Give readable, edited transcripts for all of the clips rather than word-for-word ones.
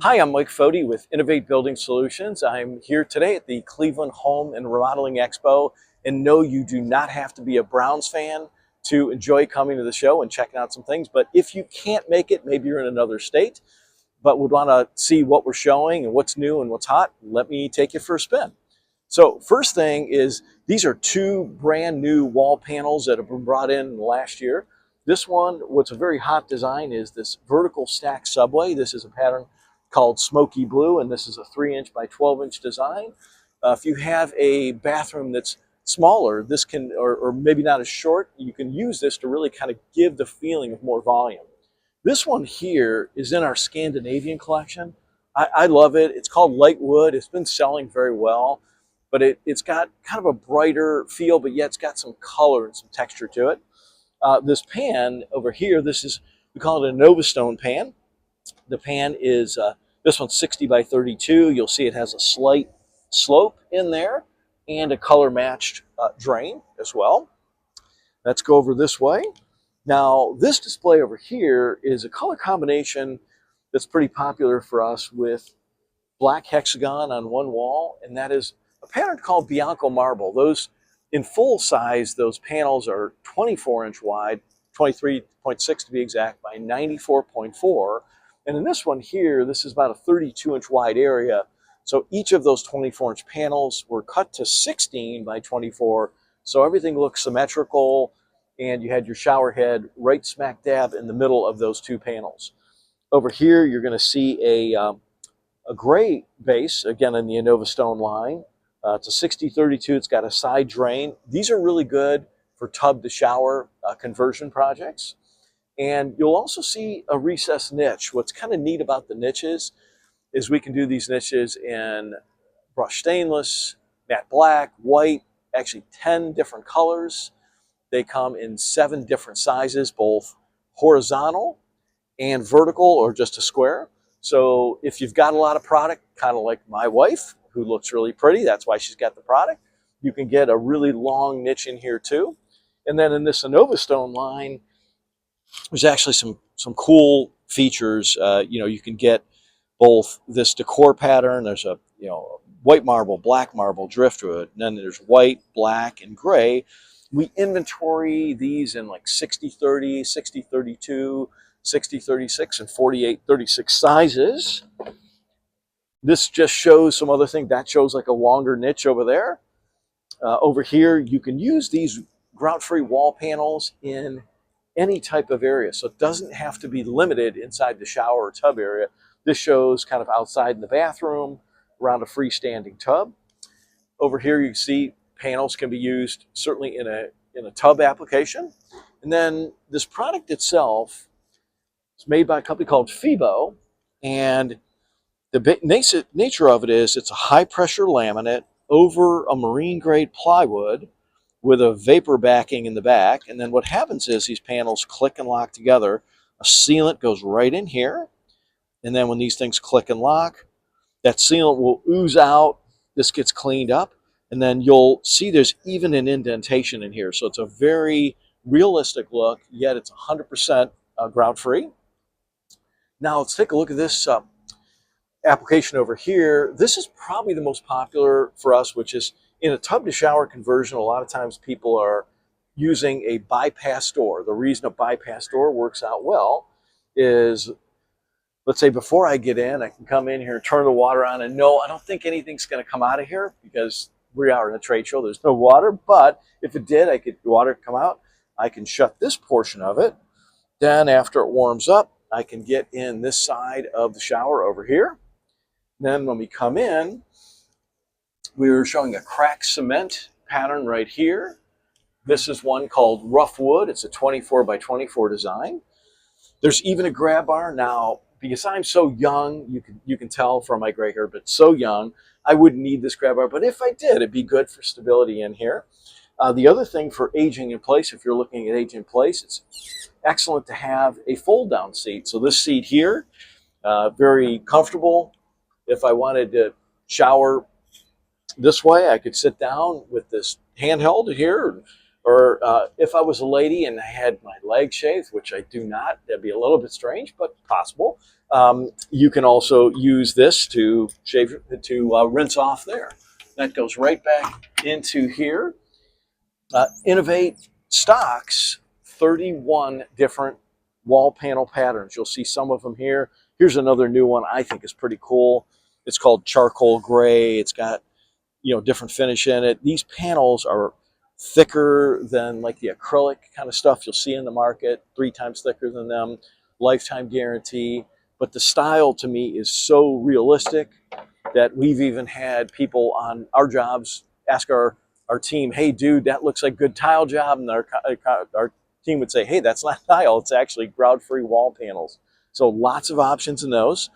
Hi, I'm Mike Foti with Innovate Building Solutions. I'm here today at the Cleveland Home and Remodeling Expo. And no, you do not have to be a Browns fan to enjoy coming to the show and checking out some things. But if you can't make it, maybe you're in another state, but would want to see what we're showing and what's new and what's hot, let me take you for a spin. So first thing is, these are two brand new wall panels that have been brought in last year. This one, what's a very hot design, is this vertical stack subway. This is a pattern called Smokey Blue, and this is a 3-inch by 12-inch design. If you have a bathroom that's smaller, this can, or maybe not as short, you can use this to really kind of give the feeling of more volume. This one here is in our Scandinavian collection. I love it. It's called light wood. It's been selling very well, but it's got kind of a brighter feel, but yet it's got some color and some texture to it. This pan over here, we call it a InnovaStone pan. The pan is, this one's 60 by 32. You'll see it has a slight slope in there and a color matched drain as well. Let's go over this way. Now, this display over here is a color combination that's pretty popular for us, with black hexagon on one wall, and that is a pattern called Bianco marble. Those, in full size, those panels are 24-inch wide, 23.6 to be exact, by 94.4. And in this one here, this is about a 32-inch wide area. So each of those 24-inch panels were cut to 16 by 24. So everything looks symmetrical, and you had your shower head right smack dab in the middle of those two panels. Over here, you're going to see a gray base, again in the InnovaStone line. It's a 60-32. It's got a side drain. These are really good for tub to shower conversion projects. And you'll also see a recessed niche. What's kind of neat about the niches is we can do these niches in brushed stainless, matte black, white, actually 10 different colors. They come in 7 different sizes, both horizontal and vertical, or just a square. So if you've got a lot of product, kind of like my wife, who looks really pretty, that's why she's got the product, you can get a really long niche in here too. And then in this InnovaStone line, there's actually some cool features. You can get both this decor pattern. There's a white marble, black marble, driftwood, and then there's white, black, and gray. We inventory these in like 60-30, 60-32, 60-36, and 48-36 sizes. This just shows some other thing. That shows like a longer niche over there. Over here, you can use these grout-free wall panels in any type of area. So it doesn't have to be limited inside the shower or tub area. This shows kind of outside in the bathroom, around a freestanding tub. Over here, you see panels can be used certainly in a tub application. And then this product itself is made by a company called Fibo. And the nature of it is, it's a high pressure laminate over a marine grade plywood with a vapor backing in the back. And then what happens is these panels click and lock together. A sealant goes right in here. And then when these things click and lock, that sealant will ooze out. This gets cleaned up. And then you'll see there's even an indentation in here. So it's a very realistic look, yet it's 100% grout free. Now let's take a look at this application over here. This is probably the most popular for us, which is in a tub to shower conversion. A lot of times people are using a bypass door. The reason a bypass door works out well is, let's say before I get in, I can come in here, turn the water on, and no, I don't think anything's going to come out of here, because we are in a trade show, there's no water. But if it did, water come out. I can shut this portion of it. Then after it warms up, I can get in this side of the shower over here. Then when we come in, we were showing a cracked cement pattern right here. This is one called rough wood. It's a 24 by 24 design. There's even a grab bar. Now, because I'm so young, you can tell from my gray hair, but so young, I wouldn't need this grab bar. But if I did, it'd be good for stability in here. The other thing for aging in place, if you're looking at aging in place, it's excellent to have a fold down seat. So this seat here, very comfortable. If I wanted to shower this way, I could sit down with this handheld here, Or if I was a lady and I had my legs shaved, which I do not, that'd be a little bit strange, but possible. You can also use this to shave, to rinse off there. That goes right back into here. Innovate stocks 31 different wall panel patterns. You'll see some of them here. Here's another new one I think is pretty cool. It's called charcoal gray. It's got, different finish in it. These panels are thicker than like the acrylic kind of stuff you'll see in the market, 3 times thicker than them, lifetime guarantee. But the style to me is so realistic that we've even had people on our jobs ask our team, hey, dude, that looks like good tile job. And our team would say, hey, that's not tile. It's actually grout-free wall panels. So lots of options in those.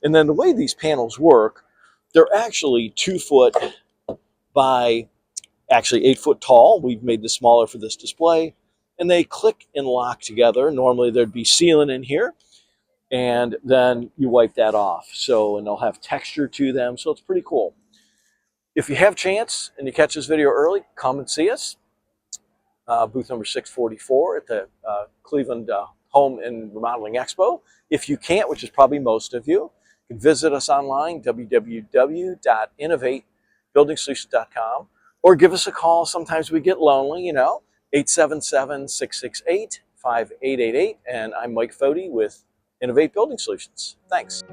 And then the way these panels work, they're actually 2 foot by actually 8 foot tall. We've made this smaller for this display. And they click and lock together. Normally there'd be sealant in here. And then you wipe that off. So, and they'll have texture to them. So it's pretty cool. If you have a chance and you catch this video early, come and see us. Booth number 644 at the Cleveland Home and Remodeling Expo. If you can't, which is probably most of you, you can visit us online, www.innovatebuildingsolutions.com, or give us a call. Sometimes we get lonely, 877-668-5888. And I'm Mike Foti with Innovate Building Solutions. Thanks.